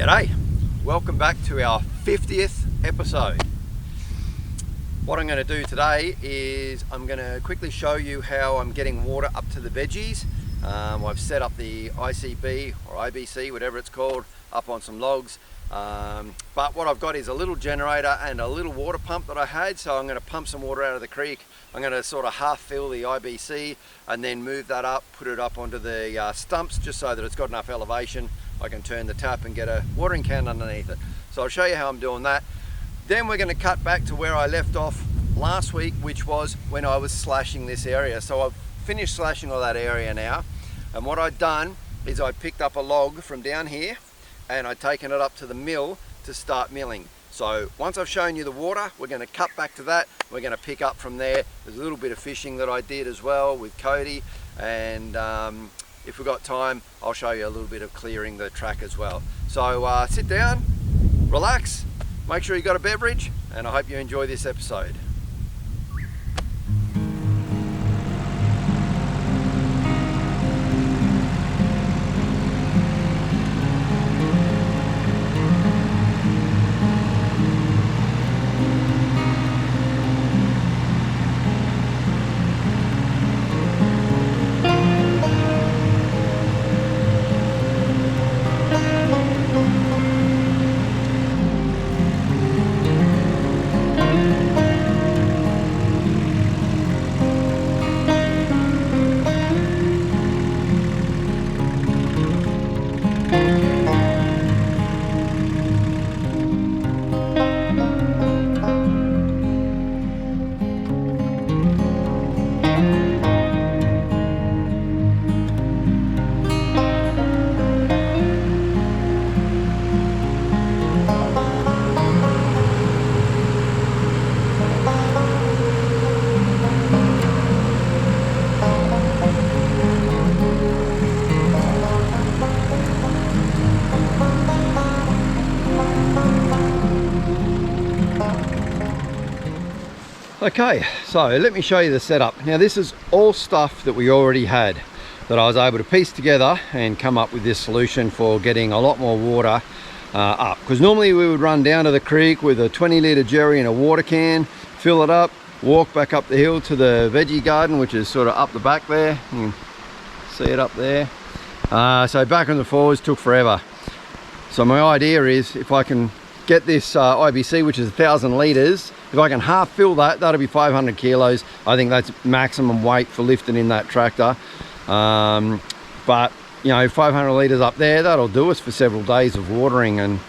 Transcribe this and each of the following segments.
G'day, welcome back to our 50th episode. What I'm going to do today is I'm going to quickly show you how I'm getting water up to the veggies. I've set up the ICB or IBC, whatever it's called, up on some logs. But what I've got is a little generator and a little water pump that I had, so I'm going to pump some water out of the creek. I'm going to sort of half fill the IBC and then move that up, put it up onto the stumps just so that it's got enough elevation. I can turn the tap and get a watering can underneath it. So I'll show you how I'm doing that. Then we're going to cut back to where I left off last week, which was when I was slashing this area. So I've finished slashing all that area now, and what I've done is I picked up a log from down here and I've taken it up to the mill to start milling. So once I've shown you the water, we're going to cut back to that. We're going to pick up from there. There's a little bit of fishing that I did as well with Cody, and if we've got time, I'll show you a little bit of clearing the track as well. So sit down, relax, make sure you got a beverage, and I hope you enjoy this episode. Okay, so let me show you the setup. Now this is all stuff that we already had that I was able to piece together and come up with this solution for getting a lot more water up. Because normally we would run down to the creek with a 20-litre jerry and a water can, fill it up, walk back up the hill to the veggie garden, which is sort of up the back there. You can see it up there. So back and forwards took forever. So my idea is if I can get this IBC, which is 1,000 litres, if I can half fill that, that'll be 500 kilos. I think that's maximum weight for lifting in that tractor. But you know, 500 litres up there, that'll do us for several days of watering. And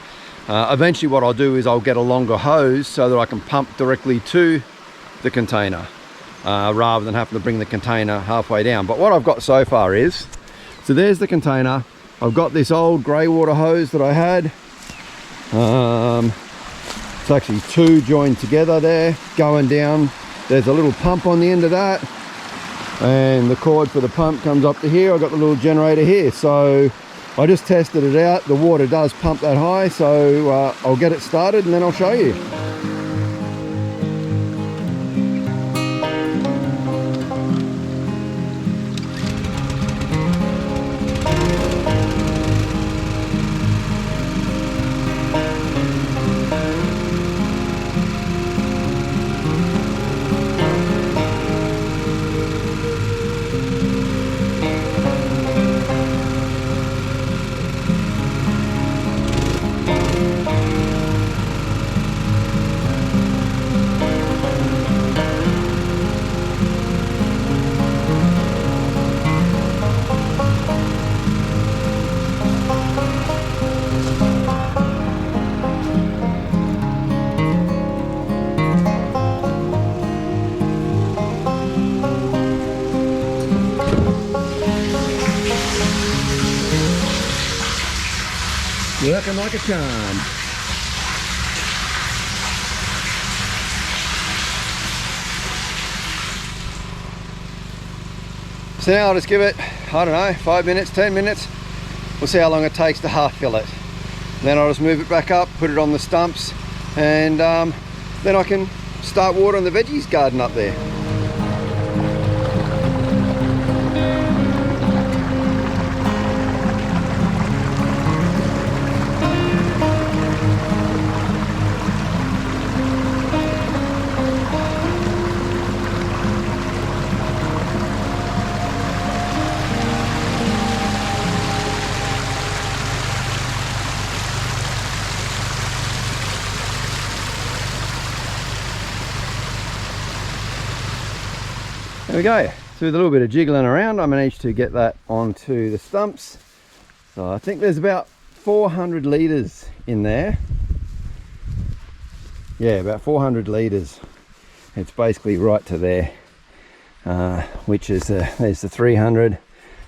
eventually what I'll do is I'll get a longer hose so that I can pump directly to the container rather than having to bring the container halfway down. But what I've got so far is, so there's the container. I've got this old grey water hose that I had. It's actually two joined together there, going down. There's a little pump on the end of that, and the cord for the pump comes up to here. I've got the little generator here, so I just tested it out. The water does pump that high, so I'll get it started and then I'll show you. Working like a charm. So now I'll just give it, I don't know, 5 minutes, 10 minutes. We'll see how long it takes to half fill it. Then I'll just move it back up, put it on the stumps, and then I can start watering the veggies garden up there. There we go. So with a little bit of jiggling around, I managed to get that onto the stumps. So I think there's about 400 litres in there. Yeah, about 400 litres. It's basically right to there, which is there's the 300,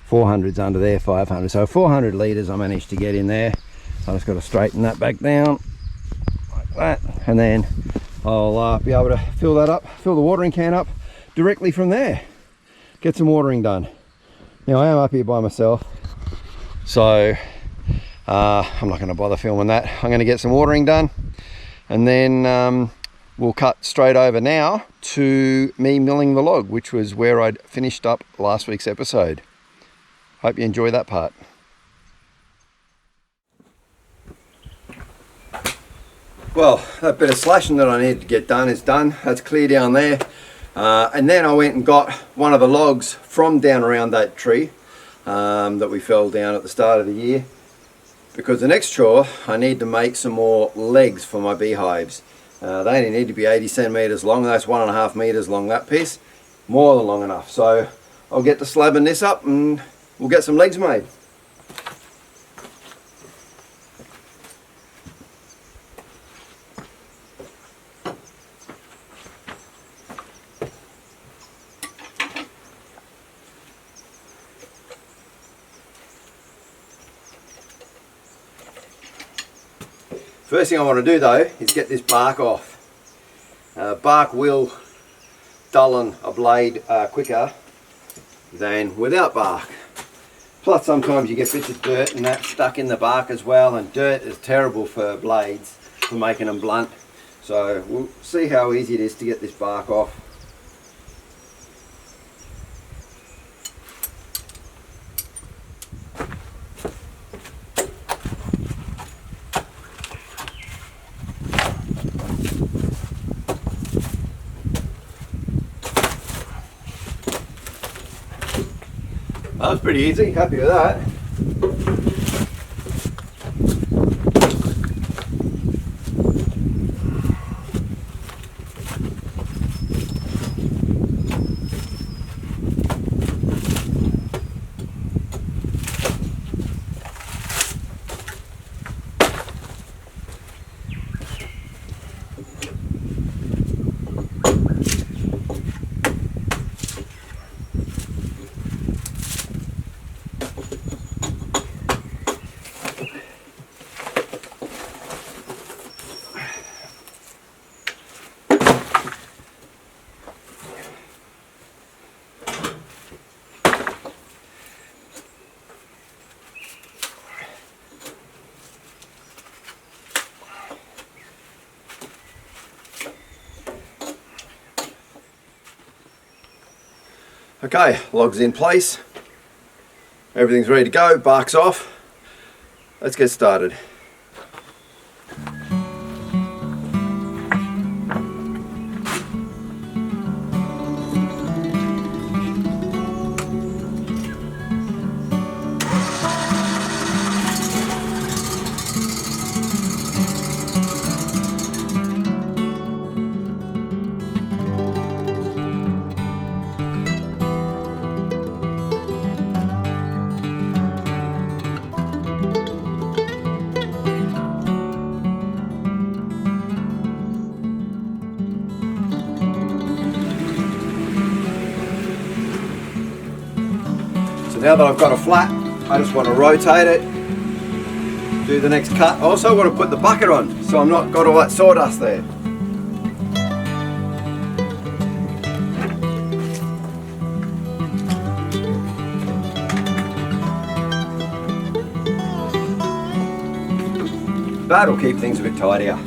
400's under there, 500. So 400 litres I managed to get in there. I just got to straighten that back down like that, and then I'll be able to fill that up, fill the watering can up directly from there. Get some watering done. Now I am up here by myself, so I'm not going to bother filming that. I'm going to get some watering done, and then we'll cut straight over now to me milling the log, which was where I'd finished up last week's episode. Hope you enjoy that part. Well, that bit of slashing that I needed to get done is done. That's clear down there. And then I went and got one of the logs from down around that tree that we fell down at the start of the year. Because the next chore, I need to make some more legs for my beehives. They only need to be 80 centimetres long. That's 1.5 metres long, that piece. More than long enough. So I'll get to slabbing this up and we'll get some legs made. First thing I want to do though is get this bark off. Bark will dullen a blade quicker than without bark. Plus sometimes you get bits of dirt and that stuck in the bark as well, and dirt is terrible for blades, for making them blunt. So we'll see how easy it is to get this bark off. That was pretty easy, happy with that. Okay, log's in place, everything's ready to go, bark's off, let's get started. Now that I've got a flat, I just want to rotate it, do the next cut. I also want to put the bucket on, so I'm not got all that sawdust there. That'll keep things a bit tidier.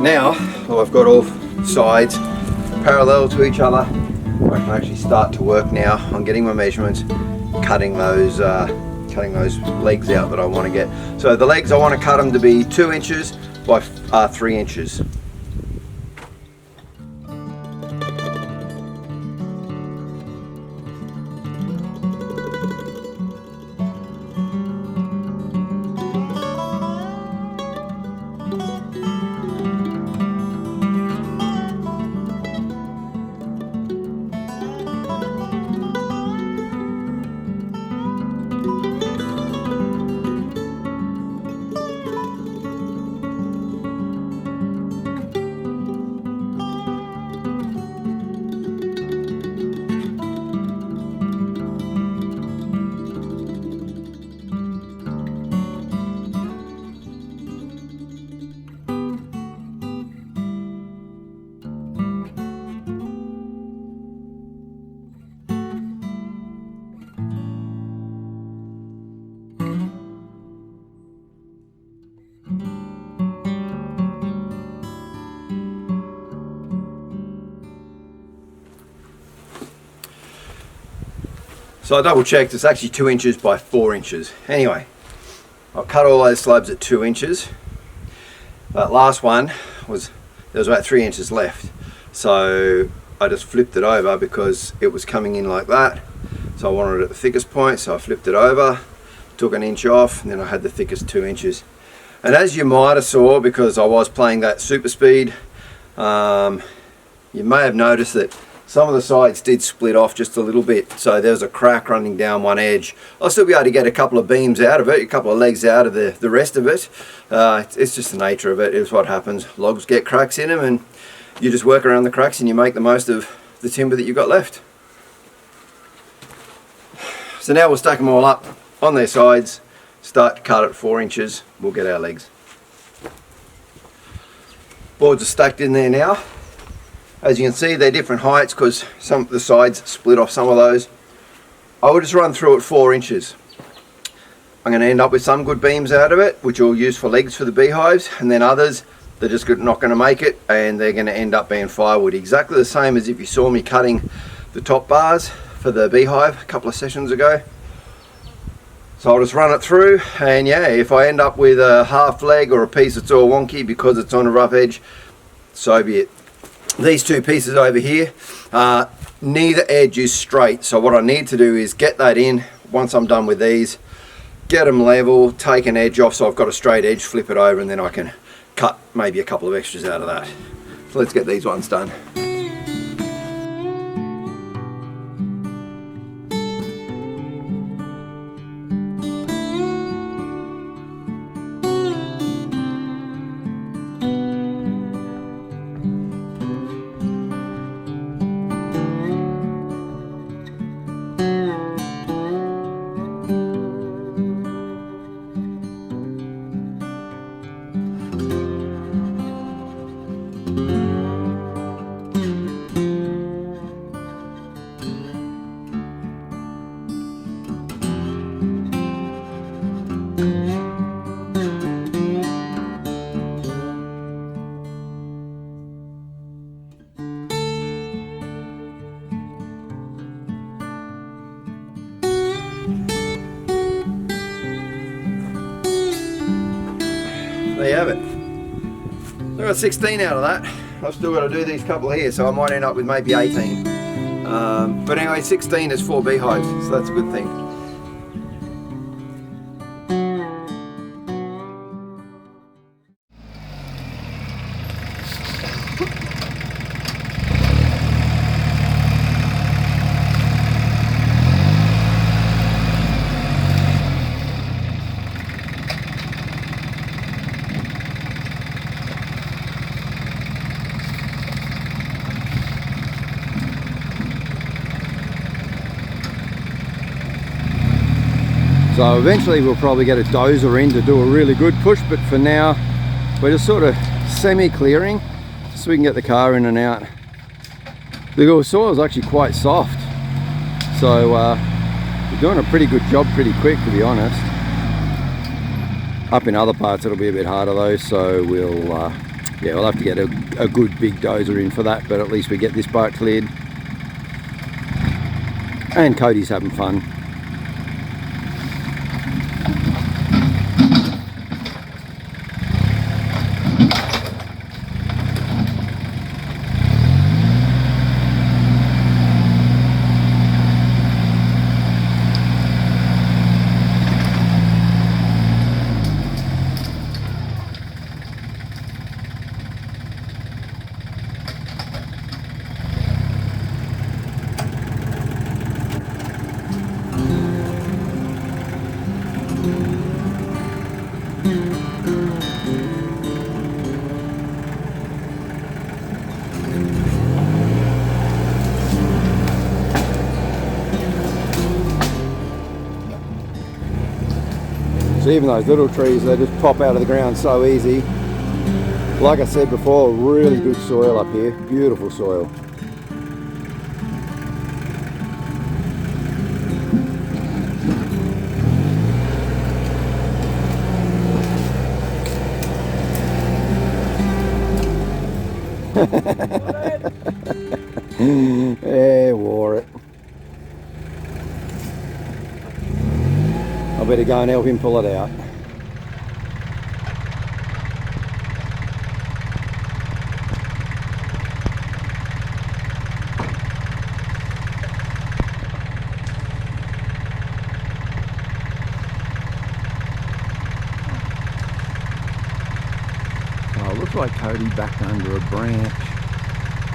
Now, well, I've got all sides parallel to each other. I can actually start to work now on getting my measurements, cutting those legs out that I want to get. So the legs, I want to cut them to be 2 inches by 3 inches. So I double checked, it's actually 2 inches by 4 inches. Anyway, I'll cut all those slabs at 2 inches. That last one there was about 3 inches left. So I just flipped it over because it was coming in like that. So I wanted it at the thickest point, so I flipped it over, took an inch off, and then I had the thickest 2 inches. And as you might have saw, because I was playing that super speed, you may have noticed that some of the sides did split off just a little bit, so there was a crack running down one edge. I'll still be able to get a couple of beams out of it, a couple of legs out of the rest of it. It's just the nature of it, it's what happens. Logs get cracks in them and you just work around the cracks and you make the most of the timber that you've got left. So now we'll stack them all up on their sides, start to cut at 4 inches, we'll get our legs. Boards are stacked in there now. As you can see, they're different heights because some of the sides split off some of those. I will just run through at 4 inches. I'm going to end up with some good beams out of it, which I'll use for legs for the beehives, and then others, they're just not going to make it and they're going to end up being firewood. Exactly the same as if you saw me cutting the top bars for the beehive a couple of sessions ago. So I'll just run it through, and yeah, if I end up with a half leg or a piece that's all wonky because it's on a rough edge, so be it. These two pieces over here, neither edge is straight, so what I need to do is get that in once I'm done with these, get them level, take an edge off so I've got a straight edge, flip it over, and then I can cut maybe a couple of extras out of that. So let's get these ones done. There you have it. I got 16 out of that. I've still got to do these couple here, so I might end up with maybe 18. But anyway, 16 is 4 beehives, so that's a good thing. So eventually we'll probably get a dozer in to do a really good push, but for now we're just sort of semi-clearing so we can get the car in and out. The soil is actually quite soft, so we're doing a pretty good job pretty quick, to be honest. Up in other parts it'll be a bit harder though, so we'll Yeah, we'll have to get a good big dozer in for that, but at least we get this boat cleared. And Cody's having fun. So even those little trees, they just pop out of the ground so easy. Like I said before, really good soil up here, beautiful soil. Yeah, wore it. I better go and help him pull it out. Oh, it looks like Cody backed under a branch.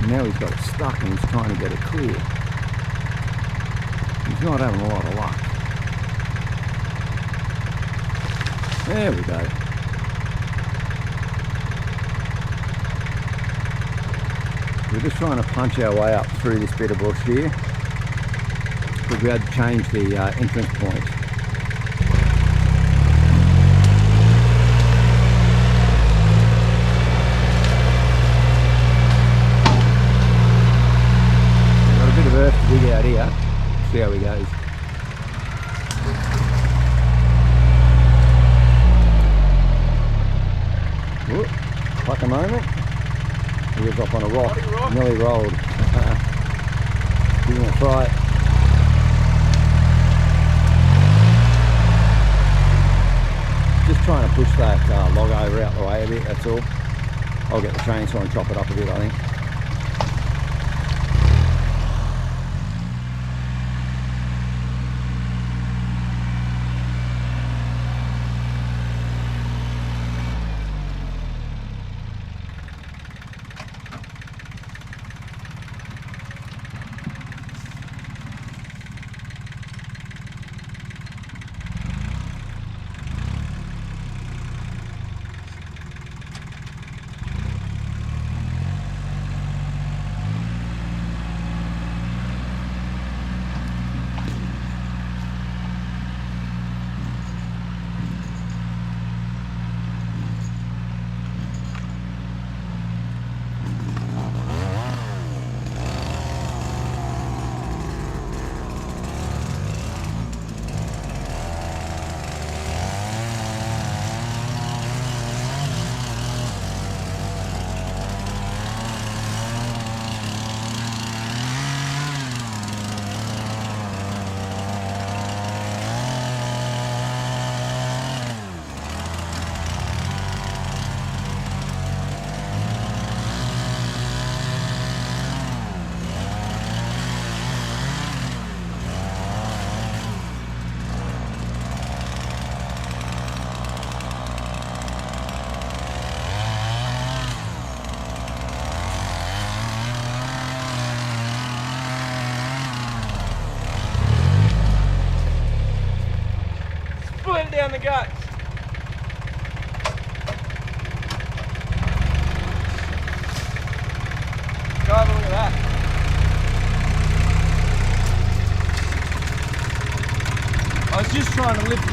Now he's got it stuck and he's trying to get it clear. He's not having a lot of luck. There we go. We're just trying to punch our way up through this bit of bush here, because we had to change the entrance point. Got a bit of earth to dig out here. See how he goes. Whoop, fuck a moment. He was up on a rock, nearly rolled. Give him a try. Just trying to push that log over out the way a bit, that's all. I'll get the chainsaw and chop it up a bit, I think. Down the guts. Go have a look at that. I was just trying to lift the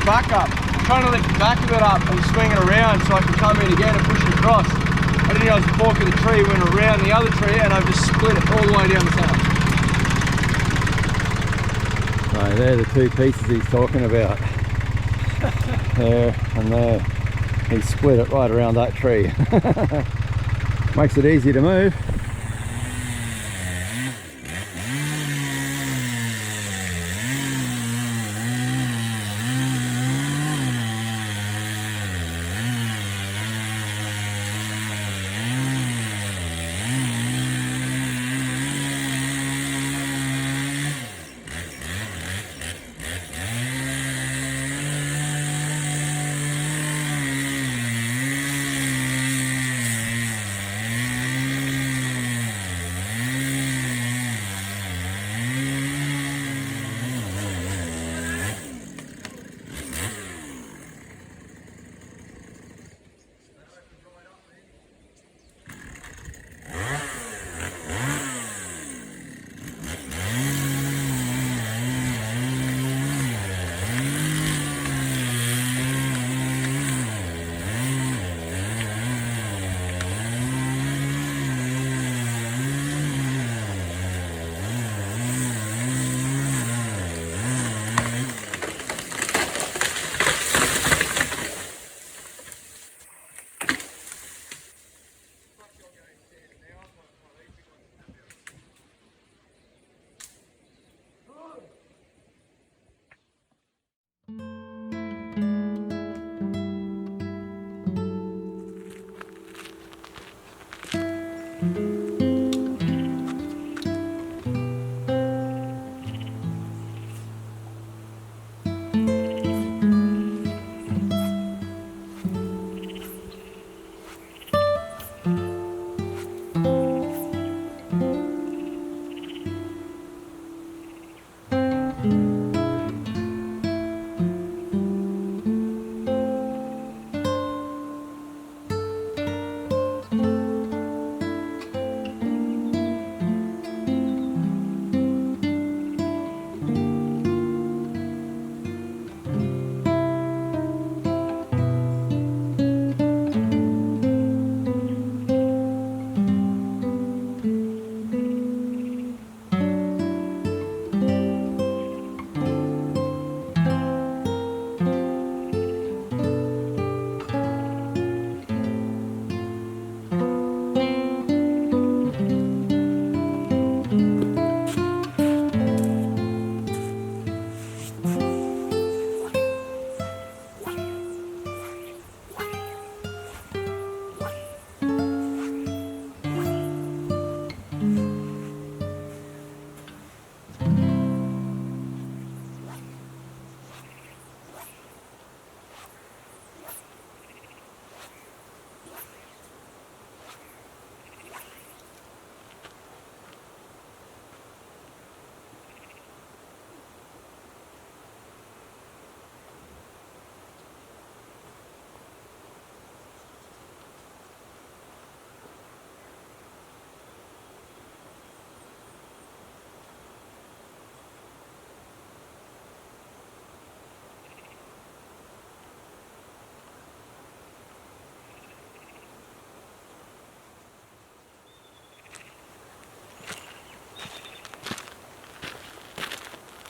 back up, trying to lift the back of it up and swing it around so I can come in again and push it across. I didn't realize the fork of the tree went around the other tree and I've just split it all the way down the center. So they're the two pieces he's talking about. There and there. He split it right around that tree. Makes it easy to move.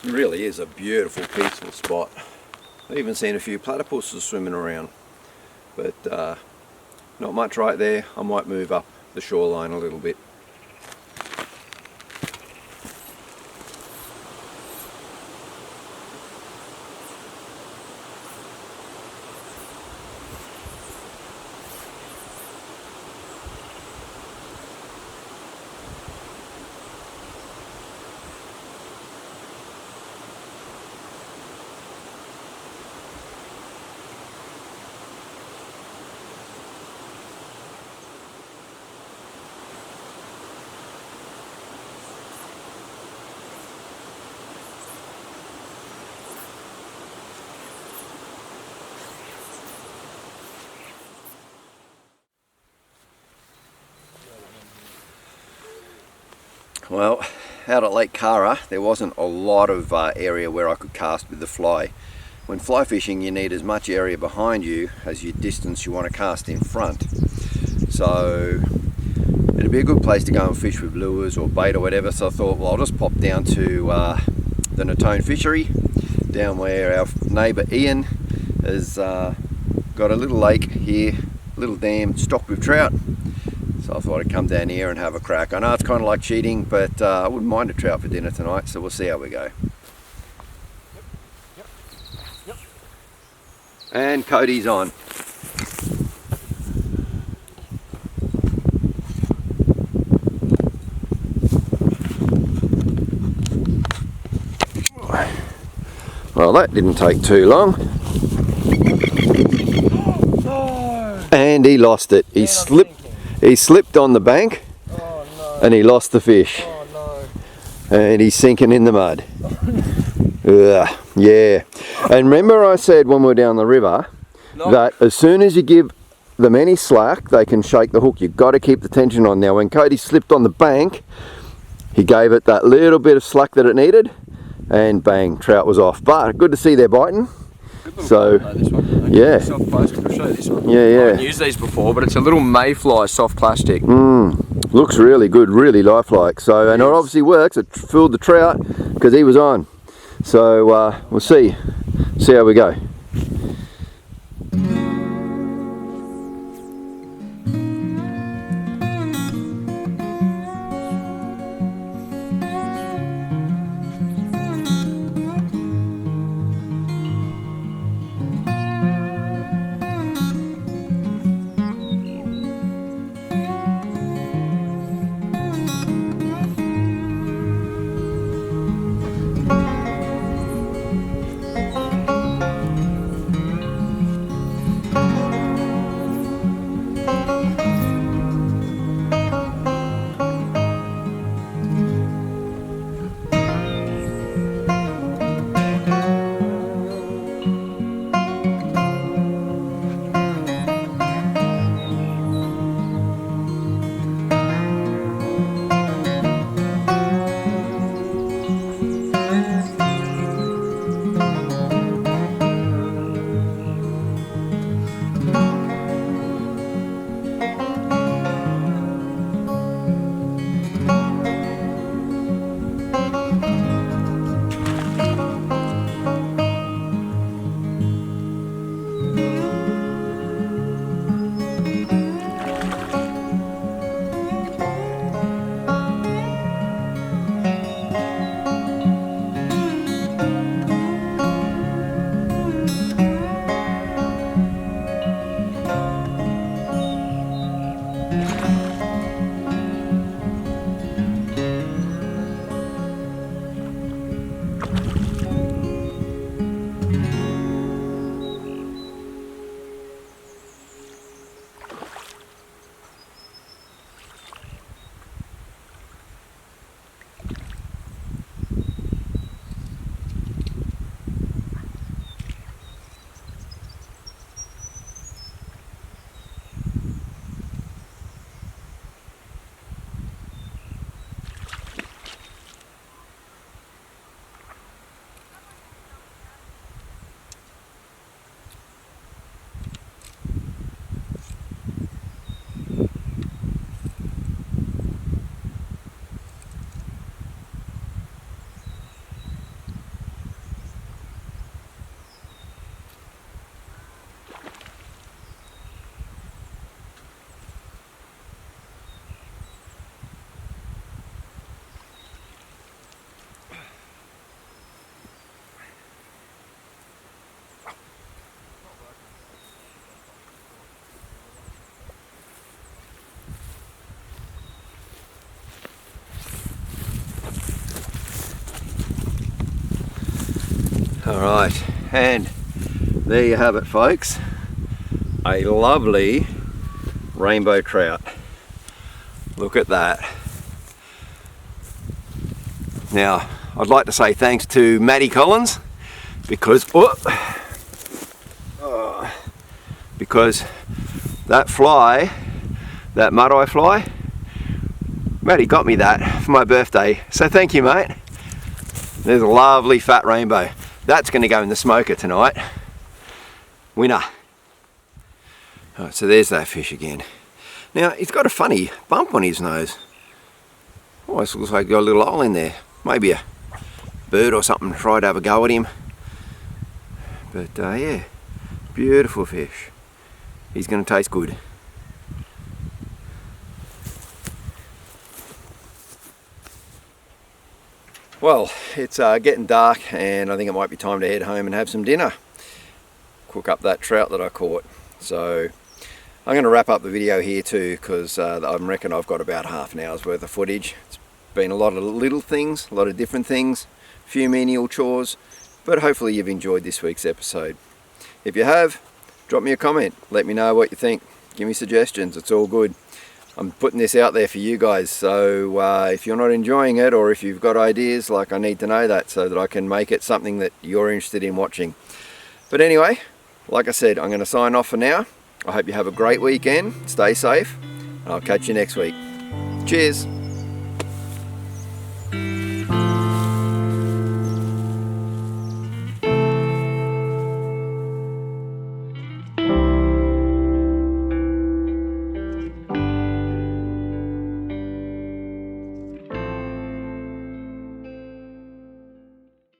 It really is a beautiful, peaceful spot. I've even seen a few platypuses swimming around, but not much right there. I might move up the shoreline a little bit. Well, out at Lake Kara there wasn't a lot of area where I could cast with the fly. When fly fishing you need as much area behind you as your distance you want to cast in front. So it'd be a good place to go and fish with lures or bait or whatever, so I thought, well, I'll just pop down to the Natone fishery, down where our neighbour Ian has got a little lake here, little dam stocked with trout. So I thought I'd come down here and have a crack. I know it's kind of like cheating, but I wouldn't mind a trout for dinner tonight, so we'll see how we go. Yep. And Cody's on. Well, that didn't take too long. No. And he lost it. He slipped on the bank. Oh, no. And he lost the fish. Oh, And he's sinking in the mud. Ugh, yeah. And remember I said when we were down the river that as soon as you give them any slack, they can shake the hook. You've got to keep the tension on. Now when Cody slipped on the bank, he gave it that little bit of slack that it needed, and bang, trout was off. But good to see they're biting. So, this one. Yeah. Soft plastic. I'll show you this one. Yeah, yeah. I haven't used these before, but it's a little mayfly soft plastic. Looks really good, really lifelike. So, and it obviously works. It fooled the trout because he was on. So we'll see how we go. Alright, and there you have it, folks. A lovely rainbow trout. Look at that. Now, I'd like to say thanks to Matty Collins because that fly, that mud-eye fly, Matty got me that for my birthday. So thank you, mate. There's a lovely fat rainbow. That's going to go in the smoker tonight. Winner. Alright, so there's that fish again. Now, he's got a funny bump on his nose. Almost looks like he's got a little hole in there. Maybe a bird or something tried to have a go at him. But yeah, beautiful fish. He's going to taste good. Well, it's getting dark and I think it might be time to head home and have some dinner. Cook up that trout that I caught. So I'm going to wrap up the video here too, because I reckon I've got about half an hour's worth of footage. It's been a lot of little things, a lot of different things, a few menial chores, but hopefully you've enjoyed this week's episode. If you have, drop me a comment, let me know what you think, give me suggestions, it's all good. I'm putting this out there for you guys, so if you're not enjoying it or if you've got ideas, like, I need to know that so that I can make it something that you're interested in watching. But anyway, like I said, I'm going to sign off for now. I hope you have a great weekend, stay safe, and I'll catch you next week. Cheers!